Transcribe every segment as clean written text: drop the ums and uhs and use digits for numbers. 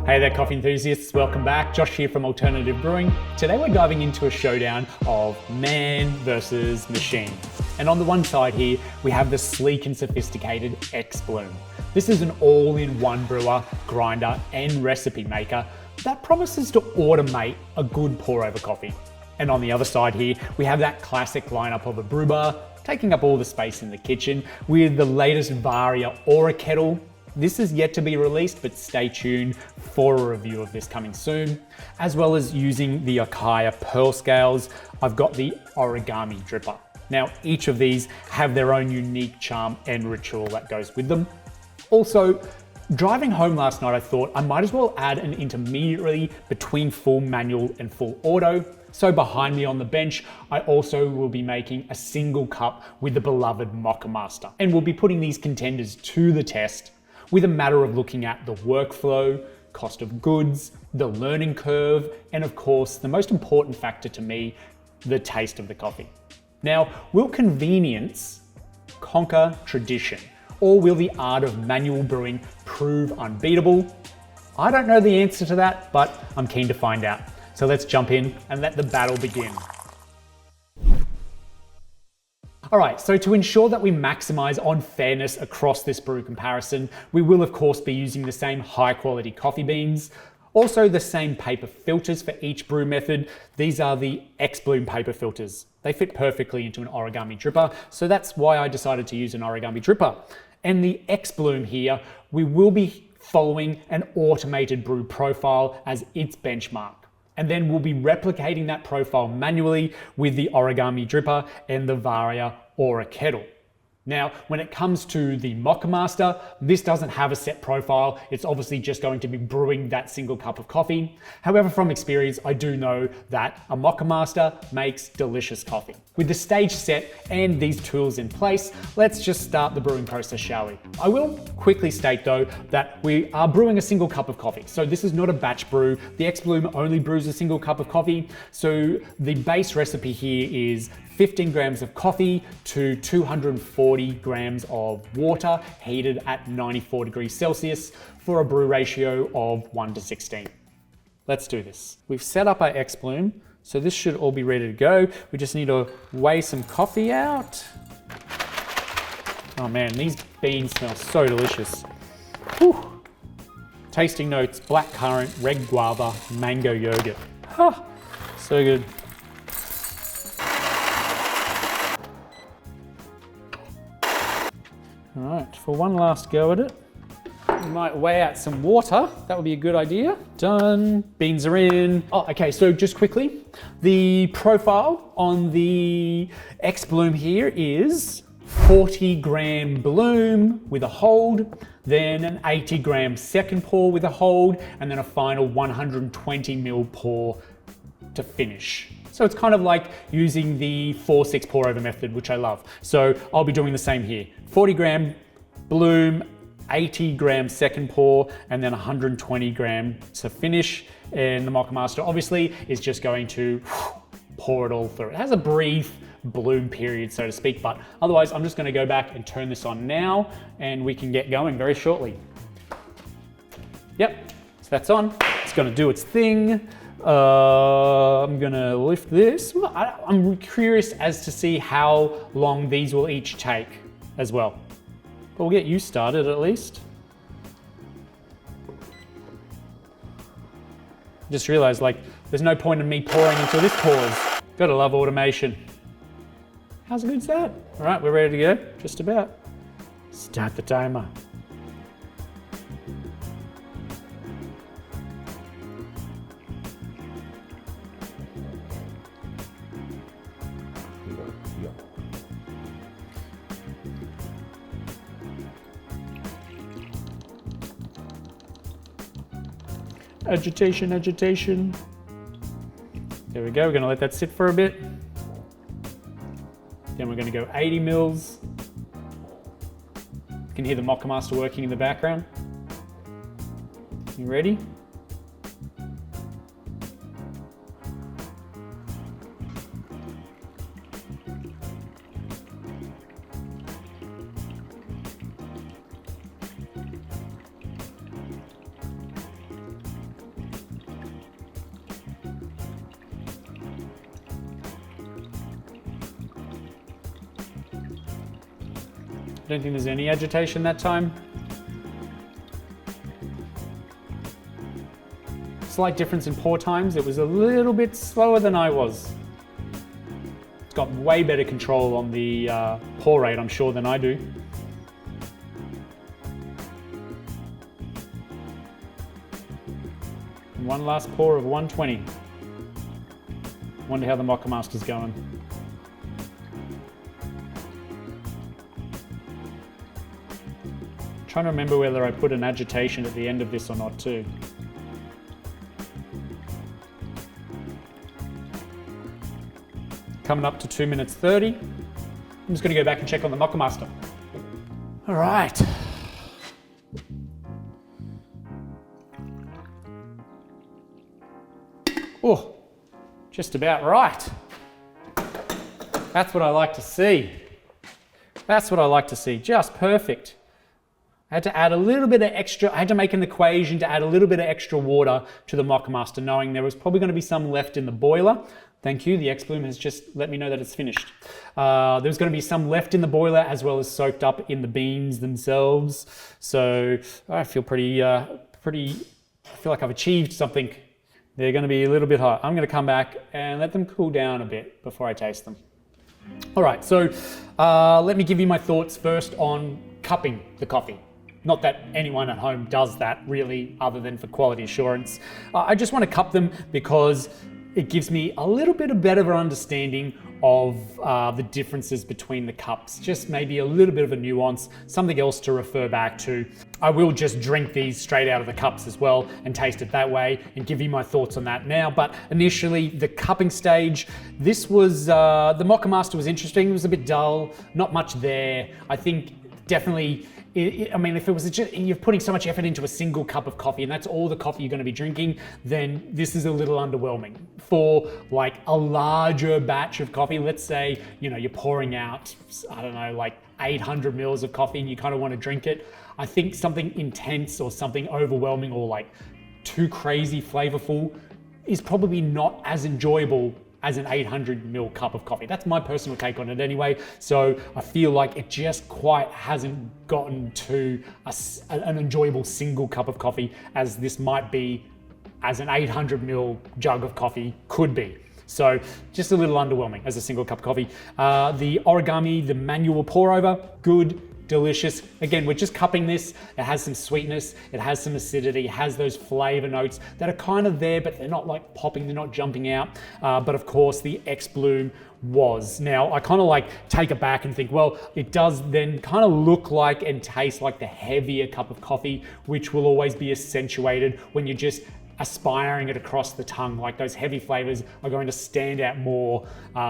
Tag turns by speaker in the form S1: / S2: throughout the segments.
S1: Hey there, coffee enthusiasts. Welcome back. Josh here from Alternative Brewing. Today we're diving into a showdown of man versus machine. And on the one side here, we have the sleek and sophisticated Xbloom. This is an all-in-one brewer, grinder, and recipe maker that promises to automate a good pour-over coffee. And on the other side here, we have that classic lineup of a brew bar, taking up all the space in the kitchen with the latest Varia Aura kettle. This is yet to be released, but stay tuned for a review of this coming soon. As well as using the Akaya Pearl Scales, I've got the Origami Dripper. Now, each of these have their own unique charm and ritual that goes with them. Also, driving home last night, I thought I might as well add an intermediary between full manual and full auto. So behind me on the bench, I also will be making a single cup with the beloved Moccamaster. And we'll be putting these contenders to the test with a matter of looking at the workflow, cost of goods, the learning curve, and of course, the most important factor to me, the taste of the coffee. Now, will convenience conquer tradition? Or will the art of manual brewing prove unbeatable? I don't know the answer to that, but I'm keen to find out. So let's jump in and let the battle begin. All right, so to ensure that we maximize on fairness across this brew comparison, we will of course be using the same high quality coffee beans, also the same paper filters for each brew method. These are the Xbloom paper filters. They fit perfectly into an Origami Dripper, so that's why I decided to use an Origami Dripper. And the Xbloom here, we will be following an automated brew profile as its benchmark. And then we'll be replicating that profile manually with the Origami Dripper and the Varia Aura kettle. Now, when it comes to the Moccamaster, this doesn't have a set profile. It's obviously just going to be brewing that single cup of coffee. However, from experience, I do know that a Moccamaster makes delicious coffee. With the stage set and these tools in place, let's just start the brewing process, shall we? I will quickly state though that we are brewing a single cup of coffee. So this is not a batch brew. The Xbloom only brews a single cup of coffee. So the base recipe here is 15 grams of coffee to 240 grams of water heated at 94 degrees Celsius for a brew ratio of 1:16. Let's do this. We've set up our Xbloom, so this should all be ready to go. We just need to weigh some coffee out. Oh man, these beans smell so delicious. Whew. Tasting notes: black currant, red guava, mango yogurt. Huh. So good. All right, for one last go at it, we might weigh out some water. That would be a good idea. Done, beans are in. Oh, okay, so just quickly, the profile on the Xbloom here is 40 gram bloom with a hold, then an 80 gram second pour with a hold, and then a final 120 ml pour to finish. So it's kind of like using the 4-6 pour over method, which I love. So I'll be doing the same here. 40 gram bloom, 80 gram second pour, and then 120 gram to finish. And the Moccamaster obviously is just going to pour it all through. It has a brief bloom period, so to speak, but otherwise I'm just gonna go back and turn this on now and we can get going very shortly. Yep, so that's on. It's gonna do its thing. I'm gonna lift this. Well, I'm curious as to see how long these will each take as well. But we'll get you started at least. Just realized like there's no point in me pouring until this pours. Gotta love automation. How's good is that? All right, we're ready to go, just about. Start the timer. Agitation, agitation. There we go, we're gonna let that sit for a bit. Then we're gonna go 80 mils. You can hear the Moccamaster working in the background. You ready? I don't think there's any agitation that time. Slight difference in pour times. It was a little bit slower than I was. It's got way better control on the pour rate, I'm sure, than I do. And one last pour of 120. Wonder how the Moccamaster's going. Trying to remember whether I put an agitation at the end of this or not too. Coming up to 2 minutes 30. I'm just going to go back and check on the Moccamaster. All right. Oh, just about right. That's what I like to see. That's what I like to see, just perfect. I had to add a little bit of extra, I had to make an equation to add a little bit of extra water to the Moccamaster, knowing there was probably going to be some left in the boiler. Thank you, the Xbloom has just let me know that it's finished. There's going to be some left in the boiler as well as soaked up in the beans themselves. So I feel I feel like I've achieved something. They're going to be a little bit hot. I'm going to come back and let them cool down a bit before I taste them. All right, so let me give you my thoughts first on cupping the coffee. Not that anyone at home does that really, other than for quality assurance. I just want to cup them because it gives me a little bit of better understanding of the differences between the cups, just maybe a little bit of a nuance, something else to refer back to. I will just drink these straight out of the cups as well and taste it that way and give you my thoughts on that now. But initially, the cupping stage, this was, the Moccamaster was interesting. It was a bit dull, not much there. I think definitely, I mean, if it was just, you're putting so much effort into a single cup of coffee and that's all the coffee you're going to be drinking, then this is a little underwhelming. For like a larger batch of coffee, let's say, you know, you're pouring out, I don't know, like 800 mils of coffee and you kind of want to drink it. I think something intense or something overwhelming or like too crazy flavorful is probably not as enjoyable as an 800 ml cup of coffee. That's my personal take on it anyway. So I feel like it just quite hasn't gotten to an enjoyable single cup of coffee as this might be, as an 800 ml jug of coffee could be. So just a little underwhelming as a single cup of coffee. The Origami, the manual pour over, good, delicious. Again, we're just cupping this. It has some sweetness, it has some acidity, it has those flavor notes that are kind of there, but they're not like popping, they're not jumping out. But of course the Xbloom was. Now I kind of like take it back and think, well, it does then kind of look like and taste like the heavier cup of coffee, which will always be accentuated when you're just aspiring it across the tongue. Like those heavy flavors are going to stand out more,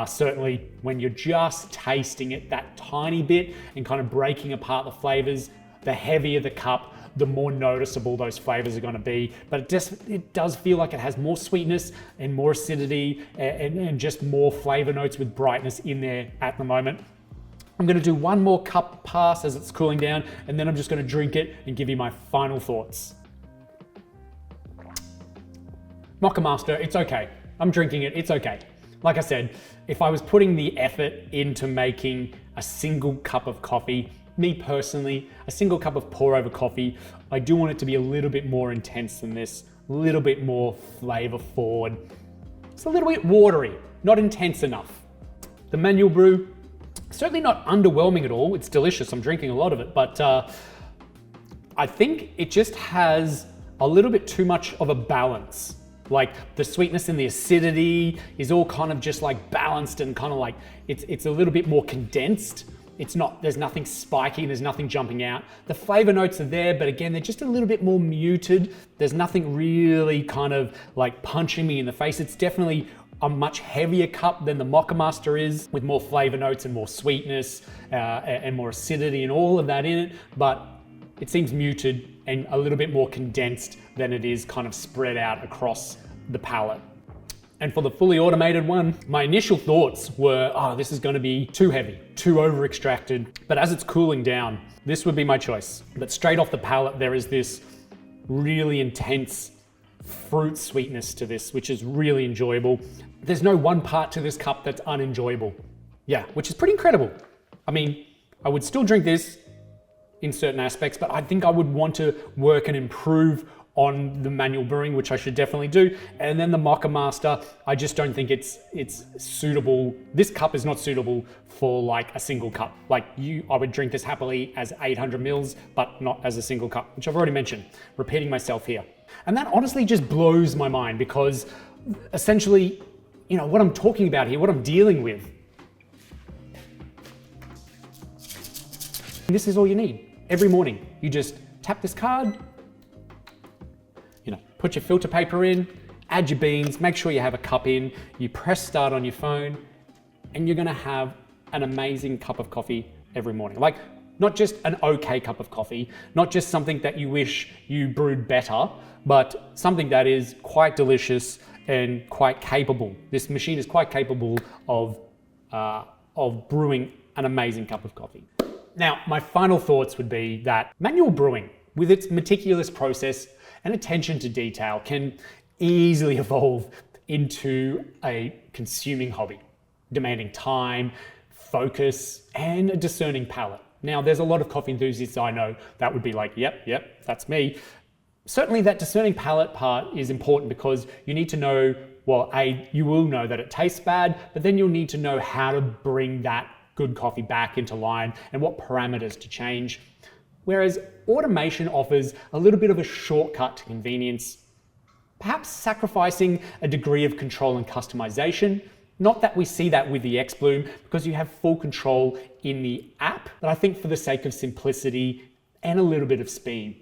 S1: certainly when you're just tasting it that tiny bit and kind of breaking apart the flavors. The heavier the cup, the more noticeable those flavors are going to be. But it does feel like it has more sweetness and more acidity and just more flavor notes with brightness in there at the moment. I'm going to do one more cup pass as it's cooling down, and then I'm just going to drink it and give you my final thoughts. Moccamaster, it's okay. I'm drinking it, it's okay. Like I said, if I was putting the effort into making a single cup of coffee, me personally, a single cup of pour over coffee, I do want it to be a little bit more intense than this, a little bit more flavor forward. It's a little bit watery, not intense enough. The manual brew, certainly not underwhelming at all. It's delicious, I'm drinking a lot of it, but I think it just has a little bit too much of a balance. Like the sweetness and the acidity is all kind of just like balanced and kind of like, it's a little bit more condensed. It's not, there's nothing spiky, there's nothing jumping out. The flavor notes are there, but again, they're just a little bit more muted. There's nothing really kind of like punching me in the face. It's definitely a much heavier cup than the Moccamaster is, with more flavor notes and more sweetness and more acidity and all of that in it. But it seems muted and a little bit more condensed than it is kind of spread out across the palate. And for the fully automated one, my initial thoughts were, oh, this is going to be too heavy, too over extracted. But as it's cooling down, this would be my choice. But straight off the palate, there is this really intense fruit sweetness to this, which is really enjoyable. There's no one part to this cup that's unenjoyable. Yeah, which is pretty incredible. I mean, I would still drink this in certain aspects, but I think I would want to work and improve on the manual brewing, which I should definitely do. And then the Moccamaster, I just don't think it's suitable. This cup is not suitable for like a single cup. Like I would drink this happily as 800 mils, but not as a single cup, which I've already mentioned, repeating myself here. And that honestly just blows my mind because essentially, you know, what I'm talking about here, what I'm dealing with, this is all you need. Every morning, you just tap this card, you know, put your filter paper in, add your beans, make sure you have a cup in, you press start on your phone, and you're gonna have an amazing cup of coffee every morning. Like, not just an okay cup of coffee, not just something that you wish you brewed better, but something that is quite delicious and quite capable. This machine is quite capable of brewing an amazing cup of coffee. Now, my final thoughts would be that manual brewing, with its meticulous process and attention to detail, can easily evolve into a consuming hobby, demanding time, focus, and a discerning palate. Now, there's a lot of coffee enthusiasts I know that would be like, yep, that's me. Certainly that discerning palate part is important because you need to know, well, you will know that it tastes bad, but then you'll need to know how to bring that good coffee back into line and what parameters to change. Whereas automation offers a little bit of a shortcut to convenience, perhaps sacrificing a degree of control and customization. Not that we see that with the Xbloom, because you have full control in the app, but I think for the sake of simplicity and a little bit of speed.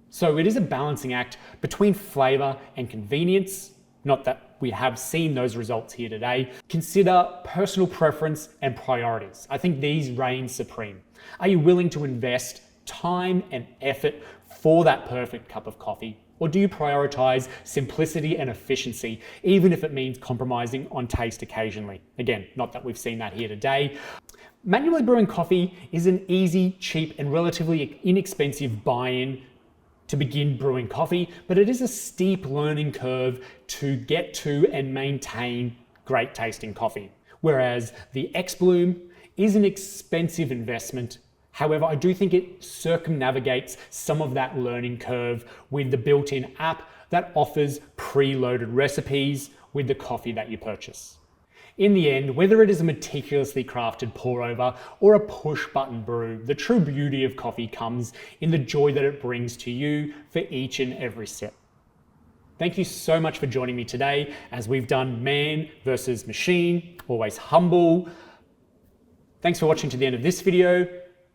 S1: So it is a balancing act between flavor and convenience. Not that we have seen those results here today. Consider personal preference and priorities. I think these reign supreme. Are you willing to invest time and effort for that perfect cup of coffee? Or do you prioritize simplicity and efficiency, even if it means compromising on taste occasionally? Again, not that we've seen that here today. Manually brewing coffee is an easy, cheap, and relatively inexpensive buy-in to begin brewing coffee, but it is a steep learning curve to get to and maintain great tasting coffee. Whereas the Xbloom is an expensive investment. However, I do think it circumnavigates some of that learning curve with the built-in app that offers preloaded recipes with the coffee that you purchase. In the end, whether it is a meticulously crafted pour over or a push button brew, the true beauty of coffee comes in the joy that it brings to you for each and every sip. Thank you so much for joining me today as we've done man versus machine, always humble. Thanks for watching to the end of this video.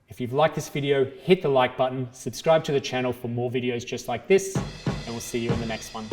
S1: If you've liked this video, hit the like button, subscribe to the channel for more videos just like this, and we'll see you in the next one.